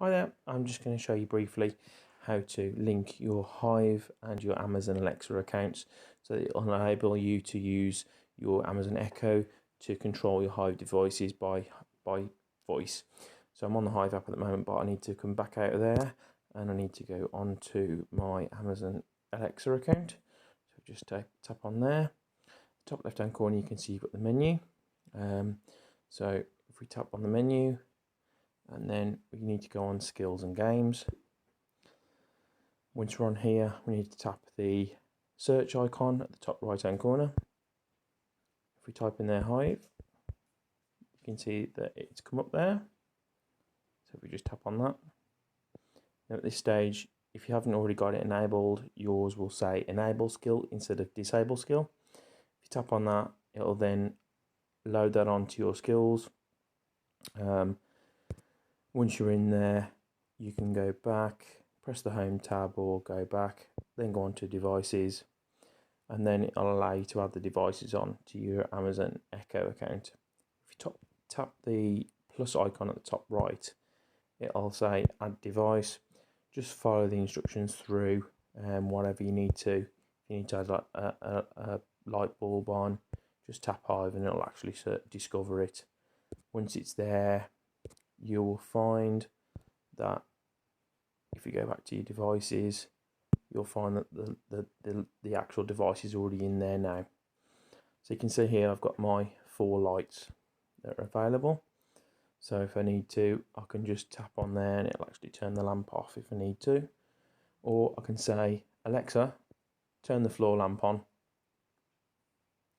Hi there, I'm just going to show you briefly how to link your Hive and your Amazon Alexa accounts so that it'll enable you to use your Amazon Echo to control your Hive devices by voice. So I'm on the Hive app at the moment, but I need to come back out of there and I need to go onto my Amazon Alexa account. So just tap on there. Top left hand corner you can see you've got the menu. So if we tap on the menu, and then we need to go on skills and games. Once we're on here, we need to tap the search icon at the top right hand corner. If we type in their Hive, you can see that it's come up there. So if we just tap on that. Now at this stage, if you haven't already got it enabled, yours will say enable skill instead of disable skill. If you tap on that, it'll then load that onto your skills. Once you're in there, you can go back, press the home tab or go back, then go on to devices, and then it'll allow you to add the devices on to your Amazon Echo account. If you tap the plus icon at the top right, it'll say add device. Just follow the instructions through whatever you need to. If you need to add like a light bulb on, just tap Hive and it'll actually discover it. Once it's there, you will find that if you go back to your devices, you'll find that the actual device is already in there now. So you can see here I've got my 4 lights that are available. So if I need to, I can just tap on there and it'll actually turn the lamp off if I need to. Or I can say, Alexa, turn the floor lamp on.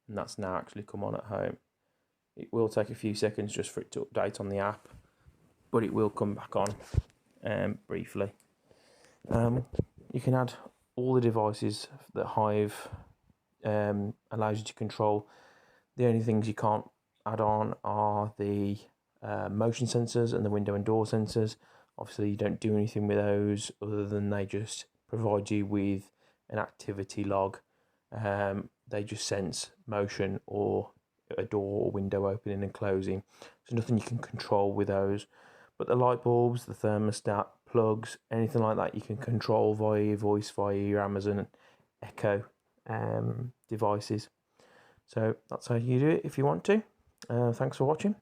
And that's now actually come on at home. It will take a few seconds just for it to update on the app, but it will come back on briefly. You can add all the devices that Hive allows you to control. The only things you can't add on are the motion sensors and the window and door sensors. Obviously you don't do anything with those other than they just provide you with an activity log. They just sense motion or a door or window opening and closing. There's nothing you can control with those. But the light bulbs, the thermostat, plugs, anything like that you can control via your voice, via your Amazon Echo devices. So that's how you do it if you want to. Thanks for watching.